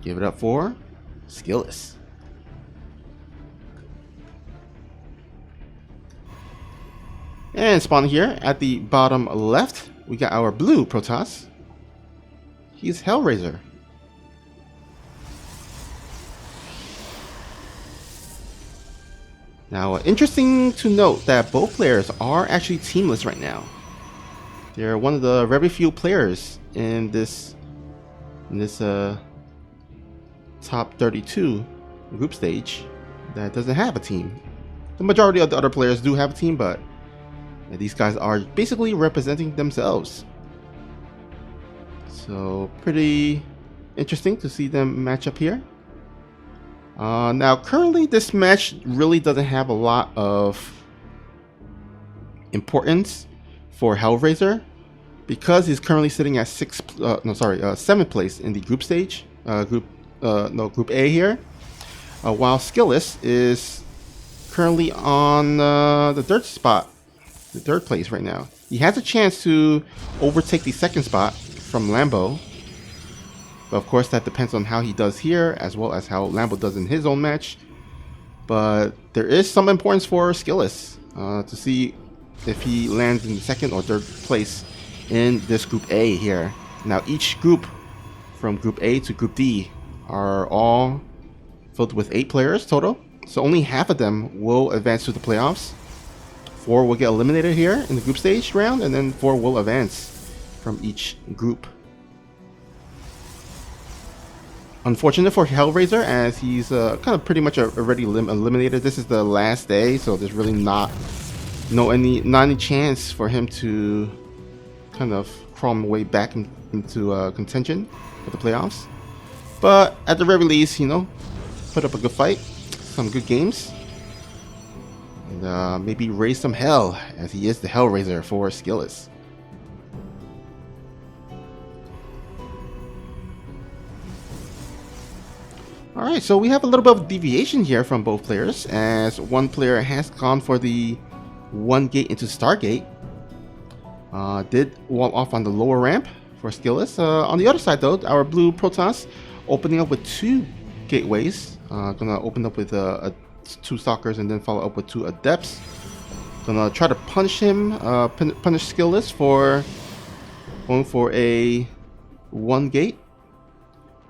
Give it up for SKillous. And spawn here at the bottom left, we got our blue Protoss. He's Hellraiser. Now, interesting to note that both players are actually teamless right now. They're one of the very few players in this top 32 group stage that doesn't have a team. The majority of the other players do have a team, but these guys are basically representing themselves. So pretty interesting to see them match up here. Now currently this match really doesn't have a lot of importance for Hellraiser because he's currently sitting at 7th place in the group stage, Group A here, while SKillous is currently on the third place right now. He has a chance to overtake the second spot from Lambo, but of course that depends on how he does here as well as how Lambo does in his own match. But there is some importance for SKillous to see if he lands in second or third place in this Group A here. Now each group from Group A to Group D are all filled with 8 players total, so only half of them will advance to the playoffs. 4 will get eliminated here in the group stage round, and then 4 will advance from each group. Unfortunate for Hellraiser, as he's kind of pretty much already eliminated. This is the last day, so there's really not any chance for him to kind of crawl his way back into contention for the playoffs. But at the very least, you know, put up a good fight, some good games, and maybe raise some hell, as he is the Hellraiser for SKillous. Alright, so we have a little bit of deviation here from both players, as one player has gone for the 1 gate into Stargate. Did wall off on the lower ramp for SKillous. On the other side though, our blue Protoss opening up with 2 gateways. Gonna open up with 2 Stalkers and then follow up with 2 Adepts. Gonna try to punish him, punish SKillous for going for a 1 gate.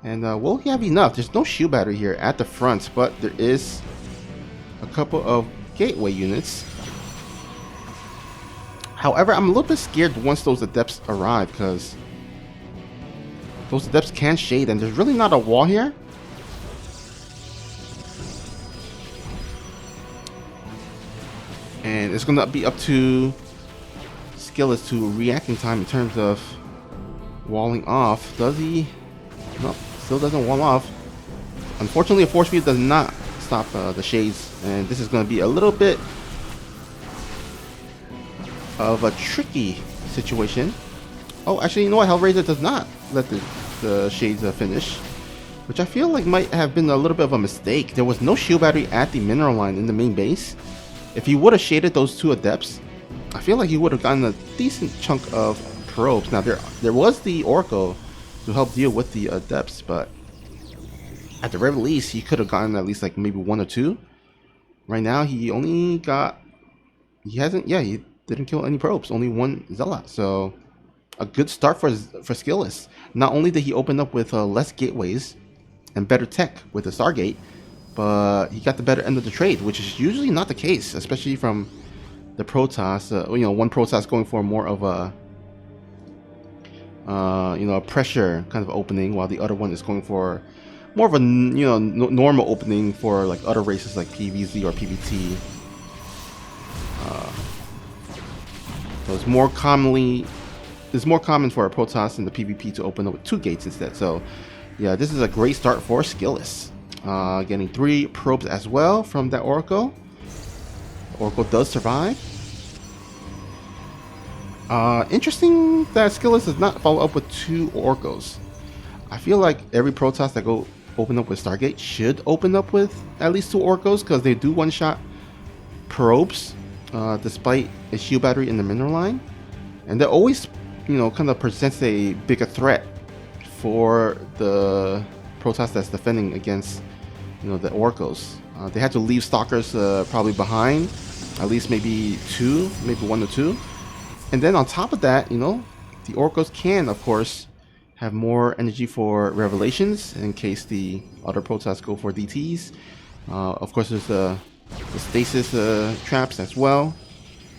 And will he have enough? There's no shield battery here at the front, but there is a couple of gateway units. However, I'm a little bit scared once those Adepts arrive, because those Adepts can shade, and there's really not a wall here. And it's going to be up to SKillous to react in time in terms of walling off. Does he? No, still doesn't wall off. Unfortunately, a force field does not stop the shades, and this is going to be a little bit of a tricky situation. Oh, actually, you know what? Hellraiser does not let the shades finish, which I feel like might have been a little bit of a mistake. There was no shield battery at the mineral line in the main base. If he would have shaded those 2 Adepts, I feel like he would have gotten a decent chunk of probes. Now, there was the Oracle to help deal with the Adepts, but at the very least, he could have gotten at least like maybe 1 or 2. Right now, he only got, he didn't kill any probes, only 1 Zealot. So a good start for SKillous. Not only did he open up with less gateways and better tech with the Stargate, but he got the better end of the trade, which is usually not the case, especially from the Protoss. You know, one Protoss going for more of a a pressure kind of opening, while the other one is going for more of a normal opening for like other races like PvZ or PvT. So it's more common for a Protoss in the PvP to open up with 2 gates instead. So yeah, this is a great start for SKillous. Getting 3 probes as well from that Oracle. The Oracle does survive. Interesting that SKillous does not follow up with 2 Oracles. I feel like every Protoss that go open up with Stargate should open up with at least 2 Oracles, because they do one-shot probes despite a shield battery in the mineral line, and that always kind of presents a bigger threat for the Protoss that's defending against, you know, the Oracles. They had to leave Stalkers probably behind, at least maybe two, maybe 1 or 2. And then on top of that, you know, the Oracles can, of course, have more energy for Revelations in case the other Protoss go for DTs. Of course, there's the stasis traps as well.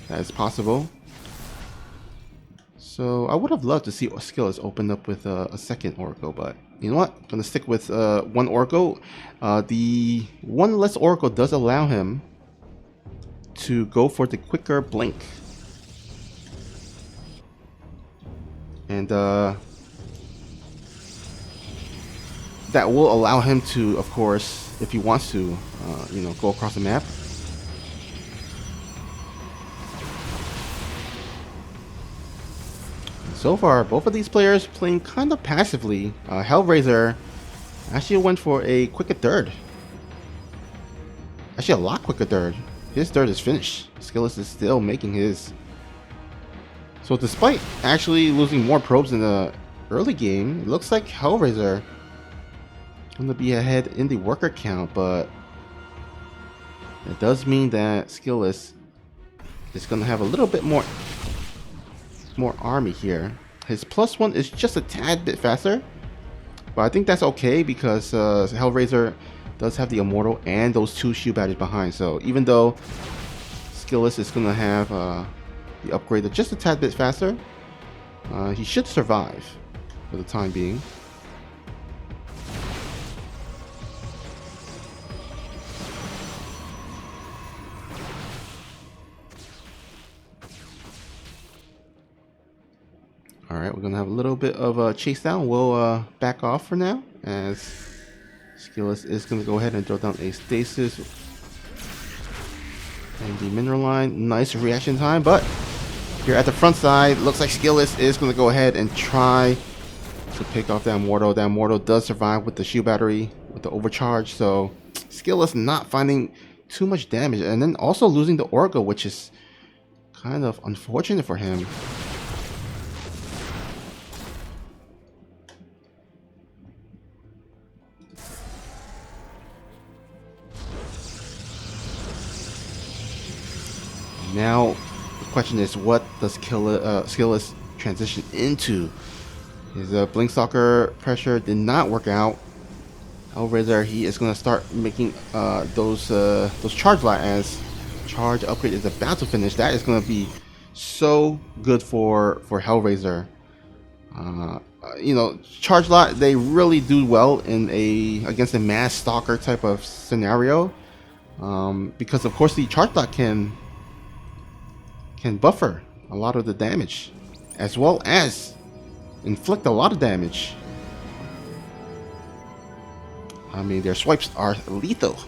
That is possible. So I would have loved to see SKillous open up with a second Oracle, but you know what? I'm gonna stick with one Oracle. The one less Oracle does allow him to go for the quicker blink, and that will allow him to, of course, if he wants to, you know, go across the map. So far, both of these players playing kind of passively. Hellraiser actually went for a quicker third. Actually, a lot quicker third. His third is finished. SKillous is still making his. So despite actually losing more probes in the early game, it looks like Hellraiser going to be ahead in the worker count, but it does mean that SKillous is going to have a little bit more army here. His +1 is just a tad bit faster, but I think that's okay because Hellraiser does have the Immortal and those 2 shield batteries behind. So even though SKillous is going to have the upgrade that's just a tad bit faster, he should survive for the time being. Alright, we're going to have a little bit of a chase down. We'll back off for now, as SKillous is going to go ahead and throw down a stasis. And the mineral line, nice reaction time, but here at the front side, looks like SKillous is going to go ahead and try to pick off that Immortal. That Immortal does survive with the shield battery, with the overcharge, so SKillous not finding too much damage, and then also losing the Oracle, which is kind of unfortunate for him. Now, the question is, what does SKillous transition into? His Blinkstalker pressure did not work out. Hellraiser, he is going to start making those charge light as charge upgrade is about to finish. That is going to be so good for Hellraiser. You know, charge light, they really do well in against a mass stalker type of scenario, because of course the charge light can buffer a lot of the damage, as well as inflict a lot of damage. I mean, their swipes are lethal.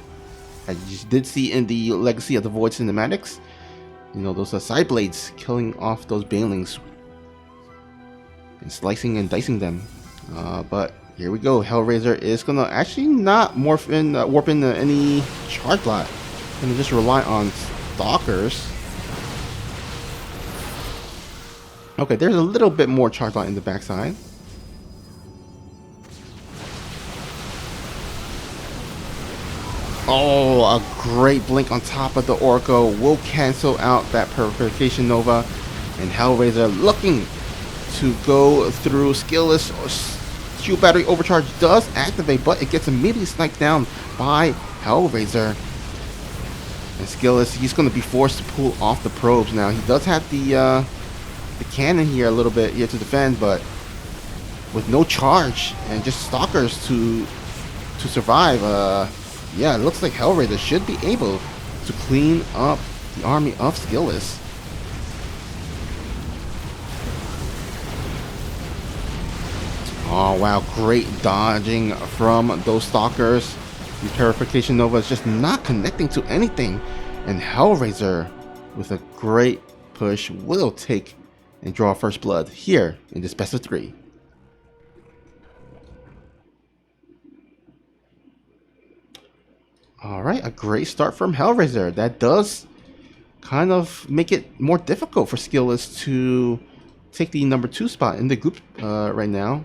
As you did see in the Legacy of the Void cinematics, you know, those side blades killing off those banelings and slicing and dicing them. But here we go. Hellraiser is gonna actually not warp into any charge lot. Gonna just rely on stalkers. Okay, there's a little bit more charge light in the backside. Oh, a great blink on top of the Oracle will cancel out that Purification Nova, and Hellraiser looking to go through. SKillous shield battery overcharge does activate, but it gets immediately sniped down by Hellraiser. And SKillous, he's going to be forced to pull off the probes now. He does have the cannon here a little bit here to defend, but with no charge and just stalkers to survive, yeah, it looks like Hellraiser should be able to clean up the army of SKillous. Oh wow, great dodging from those stalkers. The Purification Nova is just not connecting to anything, and Hellraiser with a great push will take and draw first blood here in this best of 3. Alright, a great start from Hellraiser. That does kind of make it more difficult for SKillous to take the number 2 spot in the group right now.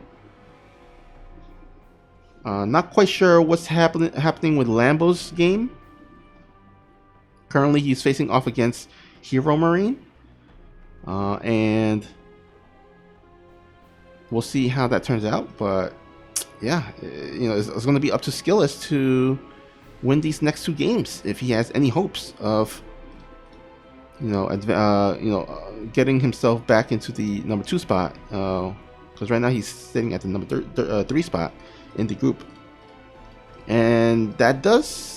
Not quite sure what's happening with Lambo's game. Currently, he's facing off against Hero Marine, and we'll see how that turns out. But yeah, it's going to be up to SKillous to win these next 2 games if he has any hopes of getting himself back into the number 2 spot. Because right now he's sitting at the number 3 spot in the group, and that does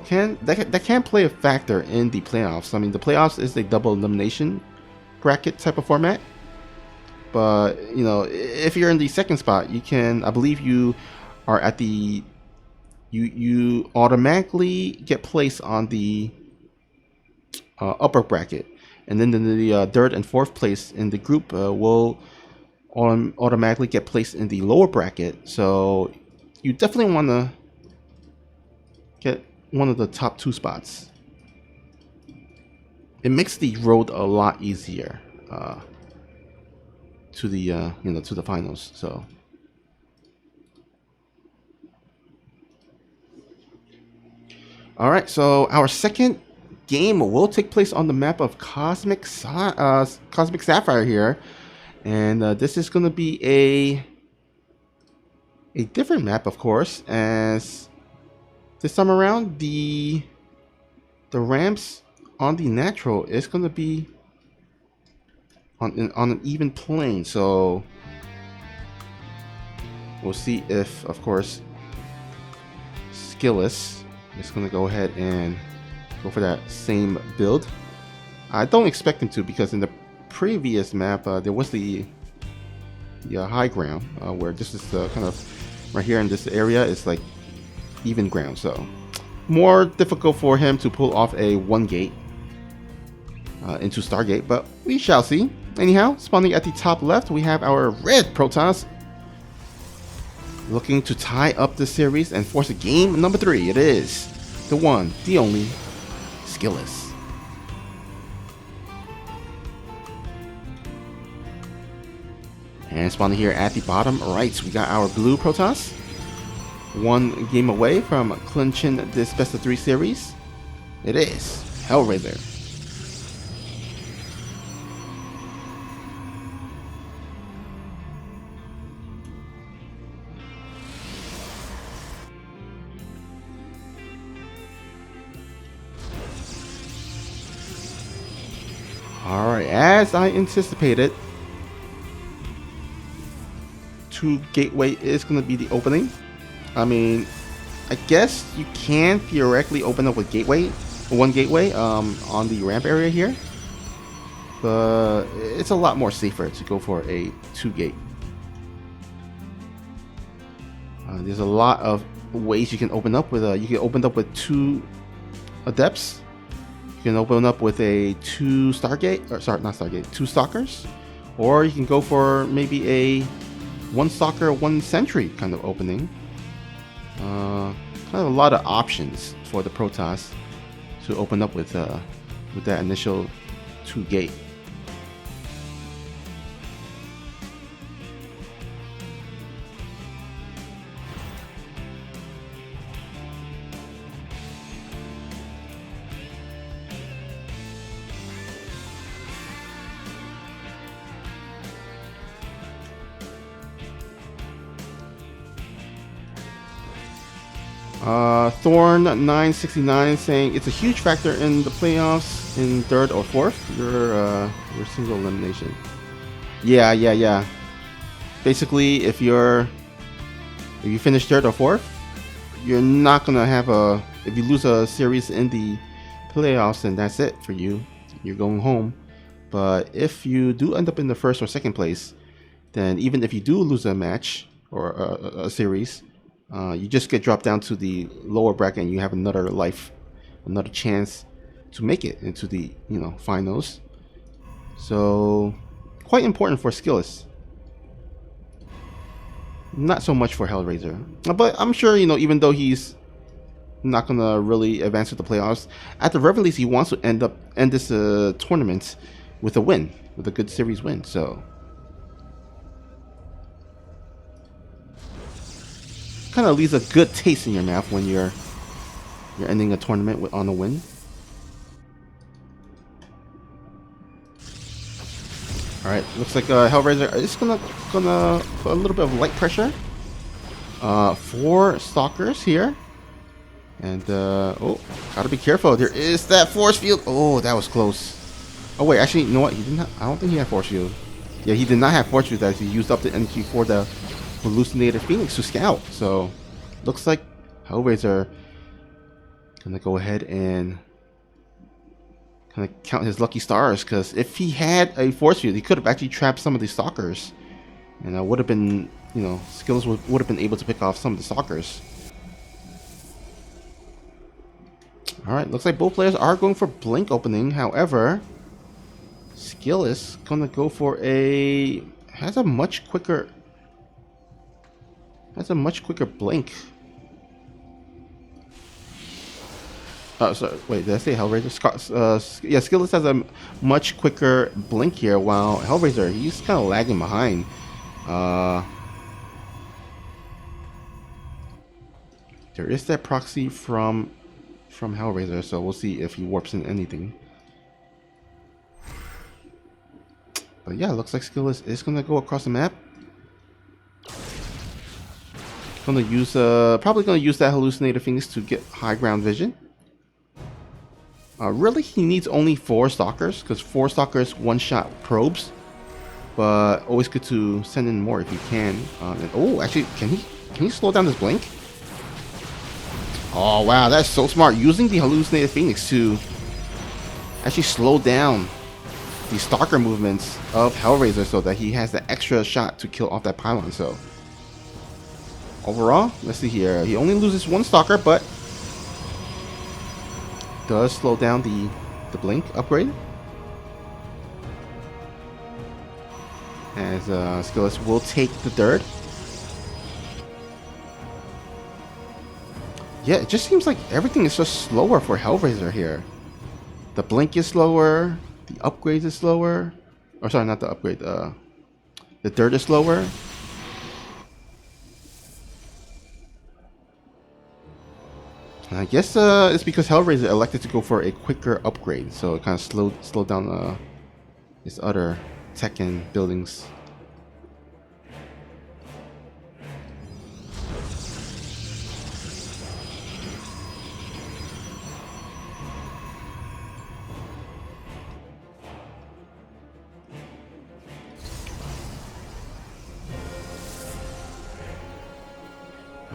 can play a factor in the playoffs. I mean, the playoffs is a double elimination bracket type of format, but if you're in the 2nd spot, you can, I believe you are at the you automatically get placed on the upper bracket, and then the 3rd and 4th place in the group will automatically get placed in the lower bracket. So you definitely want to get one of the top 2 spots. It makes the road a lot easier to the to the finals. So all right, so our second game will take place on the map of Cosmic Sapphire here, and this is going to be a different map, of course, as this time around the ramps on the natural is going to be on an even plane. So we'll see if, of course, SKillous is going to go ahead and go for that same build. I don't expect him to, because in the previous map there was the high ground where this is kind of right here in this area is like even ground, so more difficult for him to pull off a 1 gate into Stargate, but we shall see. Anyhow, spawning at the top left, we have our red Protoss looking to tie up the series and force a game number 3. It is the one, the only SKillous. And spawning here at the bottom right, we got our blue Protoss. 1 game away from clinching this best of 3 series. It is Hellraiser. Alright, as I anticipated, 2 gateway is going to be the opening. I mean, I guess you can theoretically open up with 1 gateway on the ramp area here, but it's a lot more safer to go for a 2 gate. There's a lot of ways you can open up with. You can open up with 2 adepts. You can open up with a 2 Stargate, or sorry, not Stargate, 2 Stalkers, or you can go for maybe a 1 Stalker, 1 Sentry kind of opening. Kind of a lot of options for the Protoss to open up with that initial 2 gate. Thorn 969 saying it's a huge factor in the playoffs in 3rd or 4th. Your single elimination. Yeah. Basically, if you finish 3rd or 4th, you're not gonna have if you lose a series in the playoffs, then that's it for you. You're going home. But if you do end up in the 1st or 2nd place, then even if you do lose a match or a series, you just get dropped down to the lower bracket, and you have another chance to make it into the finals. So quite important for SKillous. Not so much for Hellraiser, but I'm sure even though he's not gonna really advance to the playoffs, at the very least he wants to end this tournament with a win, with a good series win. So kind of leaves a good taste in your mouth when you're ending a tournament on a win. All right, looks like Hellraiser is gonna put a little bit of light pressure. 4 stalkers here, and oh, gotta be careful. There is that force field. Oh, that was close. Oh wait, actually, you know what? He didn't. I don't think he had force field. Yeah, he did not have force field as he used up the energy for the hallucinated Phoenix to scout. So, looks like Hellraiser gonna go ahead and kind of count his lucky stars, because if he had a force field, he could have actually trapped some of these stalkers, and would have been, you know, SKillous would have been able to pick off some of the stalkers. All right, looks like both players are going for blink opening. However, SKillous gonna go for has a much quicker blink. Sorry, wait, did I say Hellraiser? Yeah, SKillous has a much quicker blink here, while Hellraiser, he's kind of lagging behind. There is that proxy from Hellraiser, so we'll see if he warps in anything. But yeah, looks like SKillous is gonna go across the map. Gonna use probably gonna use that hallucinated Phoenix to get high ground vision. Really, he needs only 4 stalkers, because 4 stalkers one-shot probes. But always good to send in more if you can. And, oh, actually, can he slow down this blink? Oh wow, that's so smart. Using the hallucinated Phoenix to actually slow down the stalker movements of Hellraiser, so that he has the extra shot to kill off that pylon. So overall, let's see here. He only loses 1 stalker, but does slow down the blink upgrade, as SKillous will take the third. Yeah, it just seems like everything is just slower for Hellraiser here. The blink is slower, the upgrades is slower, or sorry, not the upgrade, the third is slower. I guess it's because Hellraiser elected to go for a quicker upgrade, so it kind of slowed down his other tech and buildings.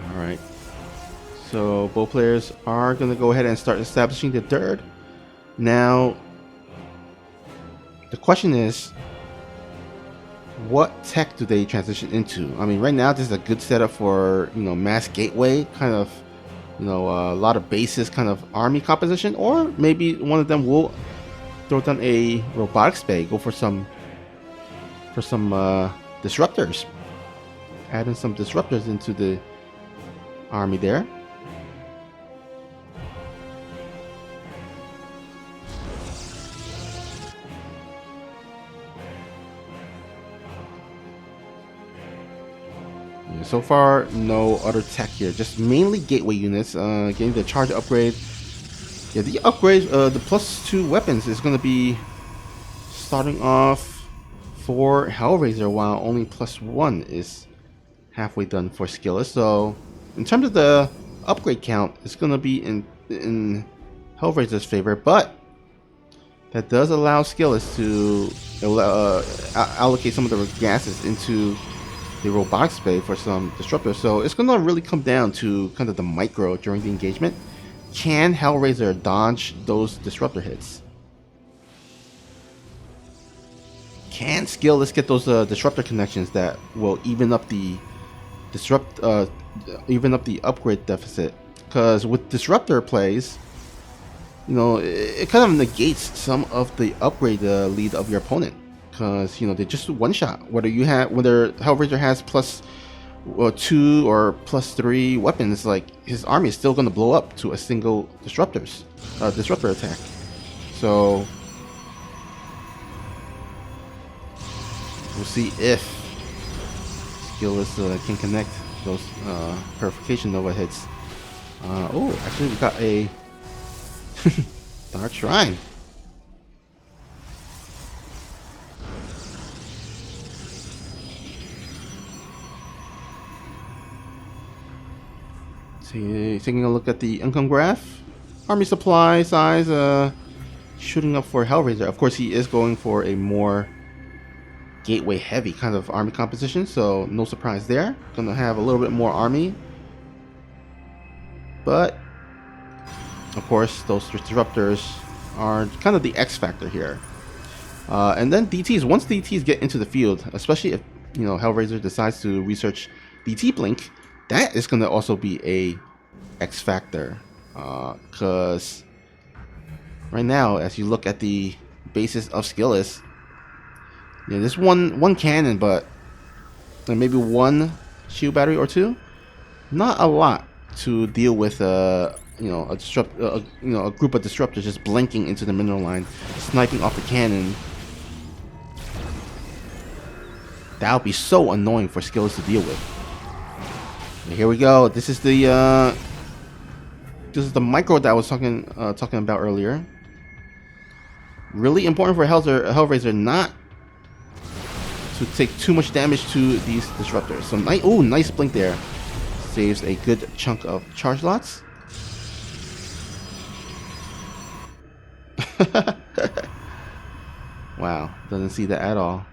All right. So both players are going to go ahead and start establishing the third. Now, the question is, what tech do they transition into? I mean, right now this is a good setup for, you know, mass gateway, kind of, you know, a lot of bases, kind of army composition, or maybe one of them will throw down a robotics bay, go for some disruptors, add in some disruptors into the army there. So far, no other tech here. Just mainly gateway units. Getting the charge upgrade. Yeah, the upgrade, the +2 weapons is going to be starting off for Hellraiser, while only +1 is halfway done for SKillous. So, in terms of the upgrade count, it's going to be in Hellraiser's favor, but that does allow SKillous to allocate some of the gases into the robotics bay for some disruptors. So it's going to really come down to kind of the micro during the engagement. Can Hellraiser dodge those disruptor hits? Can SKillous get those disruptor connections that will even up the upgrade deficit? Because with disruptor plays, you know, it kind of negates some of the upgrade lead of your opponent. Because, you know, they just one shot. Whether Hellraiser has +2 or +3 weapons, like his army is still going to blow up to a single disruptor attack. So we'll see if SKillous can connect those Purification Nova hits. Oh, actually we got a Dark Shrine. See, taking a look at the income graph. Army supply size shooting up for Hellraiser. Of course, he is going for a more gateway heavy kind of army composition, so no surprise there. Gonna have a little bit more army, but of course those disruptors are kind of the X factor here. And then DTs, once DTs get into the field, especially if Hellraiser decides to research DT Blink, that is gonna also be a X factor, because right now, as you look at the basis of SKillous, there's one cannon, but maybe one shield battery or two. Not a lot to deal with. A group of disruptors just blinking into the mineral line, sniping off the cannon. That would be so annoying for SKillous to deal with. And here we go. This is the micro that I was talking about earlier. Really important for Hellraiser not to take too much damage to these disruptors. So nice blink there. Saves a good chunk of charge lots. Wow, doesn't see that at all.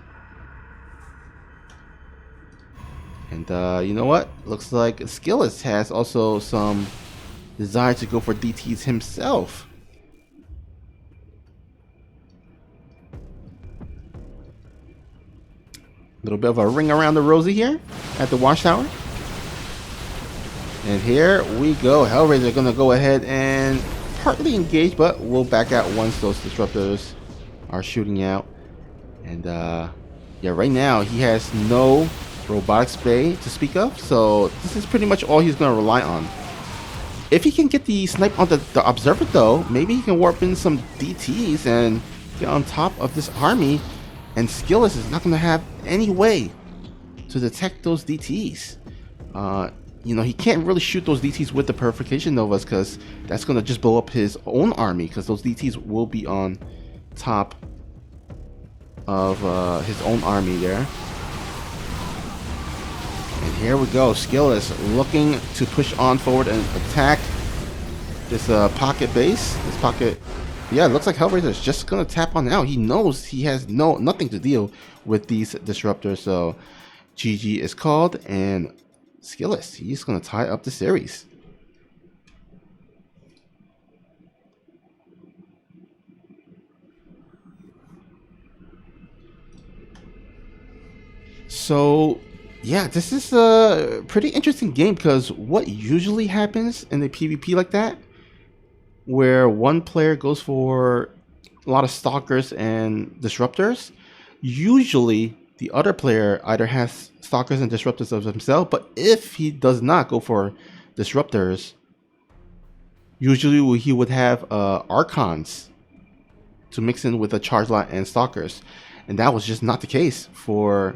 And you know what? Looks like SKillous has also some desire to go for DTs himself. Little bit of a ring around the rosy here at the watchtower. And here we go. Hellraiser gonna go ahead and partly engage, but we'll back out once those disruptors are shooting out. And yeah, right now he has no robotics bay to speak of, so this is pretty much all he's gonna rely on. If he can get the snipe on the observer though, maybe he can warp in some DTs and get on top of this army, and SKillous is not gonna have any way to detect those DTs. He can't really shoot those DTs with the Purification Novas, because that's gonna just blow up his own army, because those DTs will be on top of his own army there. And here we go, SKillous looking to push on forward and attack this pocket base. This pocket, yeah, it looks like Hellraiser is just gonna tap on out. He knows he has nothing to deal with these disruptors, so GG is called, and SKillous, he's gonna tie up the series. So yeah, this is a pretty interesting game, because what usually happens in a PvP like that, where one player goes for a lot of stalkers and disruptors, usually the other player either has stalkers and disruptors of himself, but if he does not go for disruptors, usually he would have archons to mix in with the charge lot and stalkers, and that was just not the case for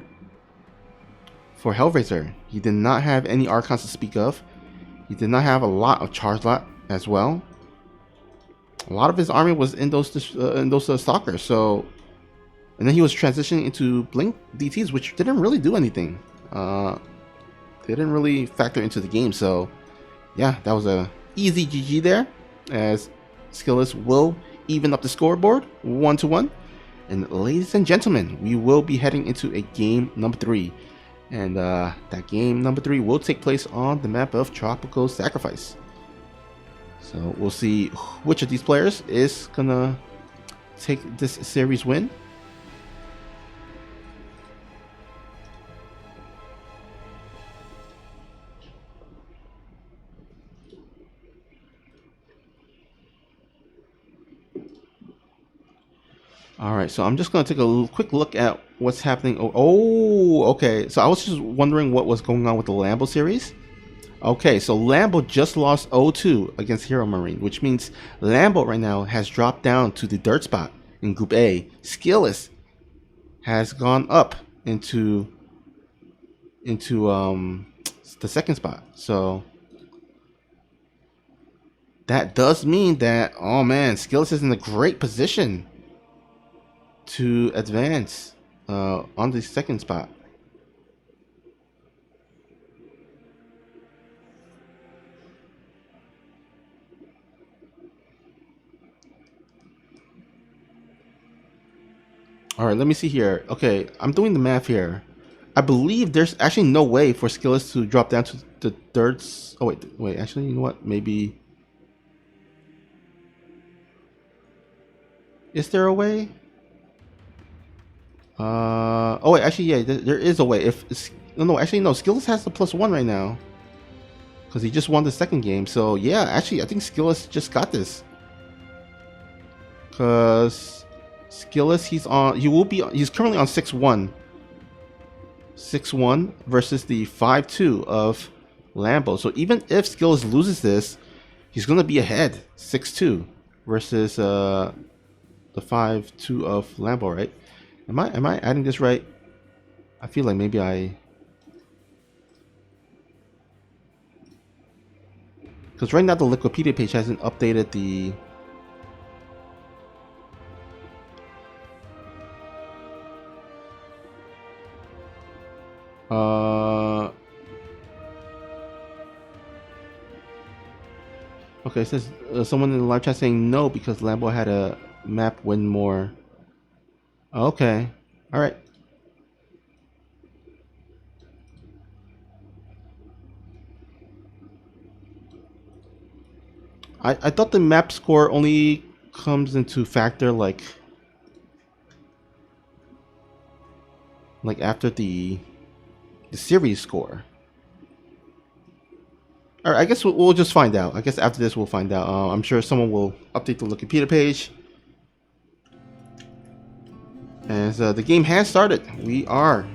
Hellraiser. He did not have any archons to speak of. He did not have a lot of charge lot as well. A lot of his army was in those stalkers. So, and then he was transitioning into blink DTs, which didn't really do anything. They didn't really factor into the game. So, yeah, that was a easy GG there, as SKillous will even up the scoreboard 1-1. And ladies and gentlemen, we will be heading into a game number 3. And that game number 3 will take place on the map of Tropical Sacrifice. So we'll see which of these players is gonna take this series win. Alright, so I'm just going to take a quick look at what's happening. Oh, okay. So I was just wondering what was going on with the Lambo series. Okay, so Lambo just lost 0-2 against Hero Marine, which means Lambo right now has dropped down to the dirt spot in Group A. SKillous has gone up into the second spot. So that does mean that, oh man, SKillous is in a great position to advance on the second spot. All right, let me see here. Okay, I'm doing the math here. I believe there's actually no way for SKillous to drop down to the third. Oh wait. Actually, you know what? Maybe. Is there a way? Oh wait, actually, yeah, there is a way. If no, actually, no. SKillous has the +1 right now because he just won the second game. So yeah, actually, I think SKillous just got this because SKillous, he's currently on 6-1. 6-1 versus the 5-2 of Lambo. So even if SKillous loses this, he's gonna be ahead 6-2 versus the 5-2 of Lambo, right? Am I adding this right? I feel like maybe because right now the Wikipedia page hasn't updated the okay, it says someone in the live chat saying no because Lambo had a map win more. Okay, all right. I thought the map score only comes into factor like after the series score. All right, I guess we'll just find out. I guess after this we'll find out. I'm sure someone will update the Wikipedia page. As the game has started, we are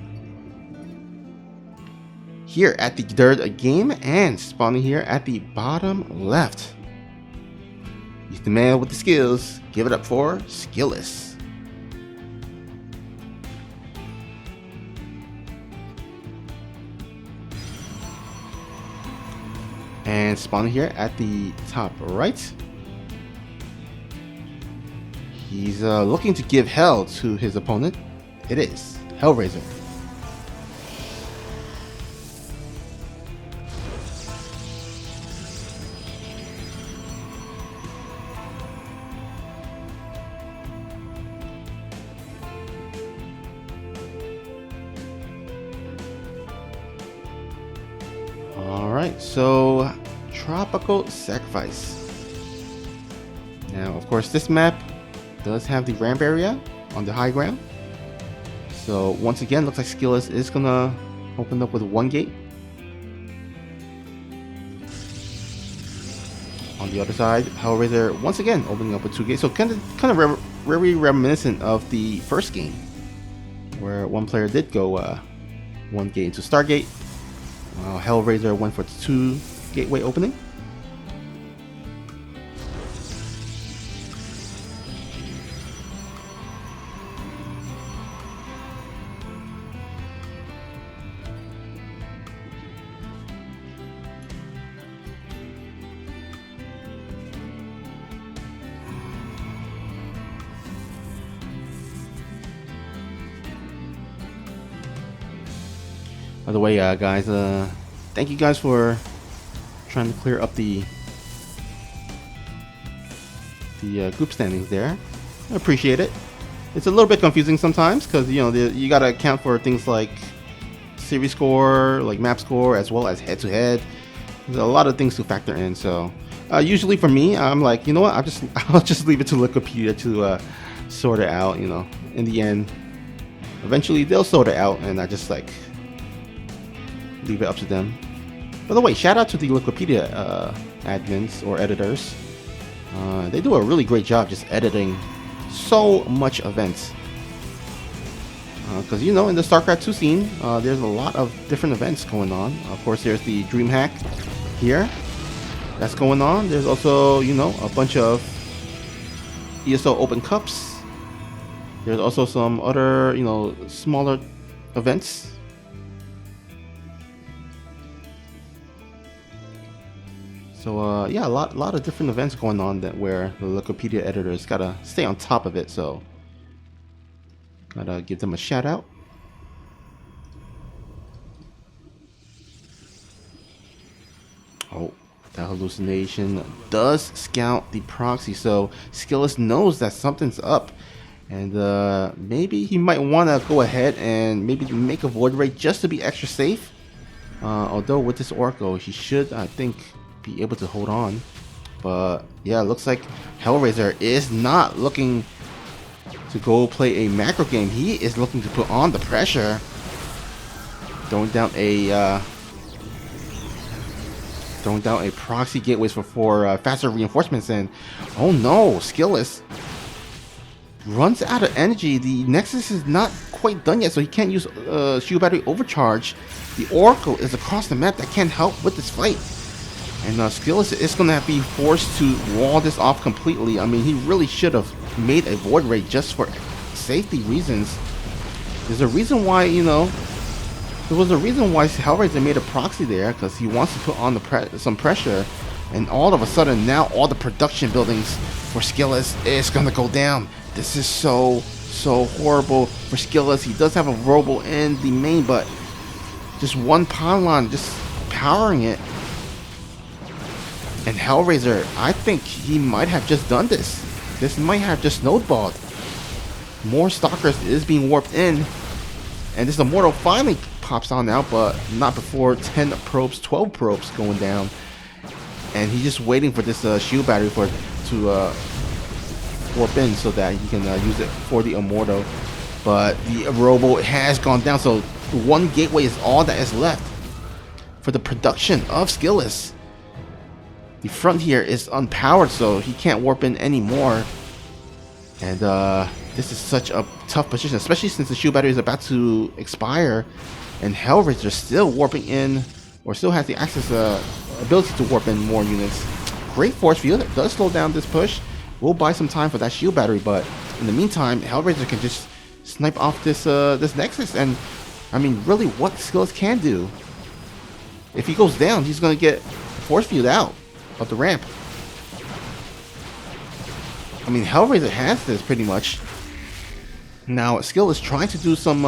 here at the third game and spawning here at the bottom left. He's the man with the skills. Give it up for SKillous. And spawning here at the top right. He's looking to give hell to his opponent. It is Hellraiser. Alright, so Tropical Sacrifice. Now, of course, this map does have the ramp area on the high ground. So once again, looks like SKillous is gonna open up with one gate. On the other side, Hellraiser once again opening up with two gates. So kind of very reminiscent of the first game, where one player did go one gate into Stargate. Hellraiser went for the 2 gateway opening. By the way, guys, thank you guys for trying to clear up the group standings there. I appreciate it. It's a little bit confusing sometimes because you gotta account for things like series score, like map score, as well as head-to-head. There's a lot of things to factor in. So usually for me, I'm like, you know what? I'll just leave it to Wikipedia to sort it out. In the end, eventually they'll sort it out, and I just like leave it up to them. By the way, shout out to the Wikipedia admins or editors. They do a really great job just editing so much events. Because in the StarCraft 2 scene, there's a lot of different events going on. Of course, there's the DreamHack here that's going on. There's also, a bunch of ESO Open Cups. There's also some other, smaller events. So yeah, a lot of different events going on that where the Wikipedia editors gotta stay on top of it. So gotta give them a shout out. Oh, that hallucination does scout the proxy, so SKillous knows that something's up. And maybe he might want to go ahead and maybe make a Void Ray just to be extra safe. Although with this Oracle, he should, I think, be able to hold on. But yeah, it looks like Hellraiser is not looking to go play a macro game. He is looking to put on the pressure. Throwing down a proxy gateways for faster reinforcements. And oh no, SKillous runs out of energy. The Nexus is not quite done yet, so he can't use Shield Battery Overcharge. The Oracle is across the map that can't help with this fight. And SKillous is going to be forced to wall this off completely. I mean, he really should have made a Void Ray just for safety reasons. There's a reason why, you know, there was a reason why Hellraiser made a proxy there, because he wants to put on some pressure. And all of a sudden, now all the production buildings for SKillous is going to go down. This is so horrible for SKillous. He does have a Robo in the main, but just one pylon just powering it. And Hellraiser, I think he might have just done this. This might have just snowballed. More Stalkers is being warped in. And this Immortal finally pops on out, but not before 10 probes, 12 probes going down. And he's just waiting for this shield battery to warp in so that he can use it for the Immortal. But the Robo has gone down, so one gateway is all that is left for the production of SKillous. The front here is unpowered, so he can't warp in anymore. And this is such a tough position, especially since the shield battery is about to expire. And Hellraiser still warping in, or still has the access ability to warp in more units. Great force field. It does slow down this push. We'll buy some time for that shield battery, but in the meantime, Hellraiser can just snipe off this this Nexus. And I mean, really, what SKillous can do? If he goes down, he's going to get force field out of the ramp. I mean, Hellraiser has this pretty much. Now, SKillous is trying to do some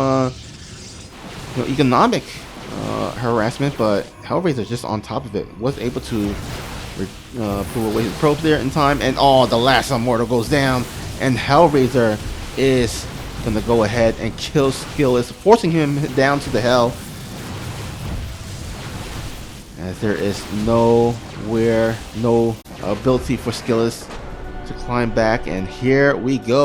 economic harassment, but Hellraiser just on top of it was able to pull away his probes there in time. And oh, the last Immortal goes down, and Hellraiser is gonna go ahead and kill SKillous, forcing him down to the hell. As there is no ability for SKillous to climb back, and here we go.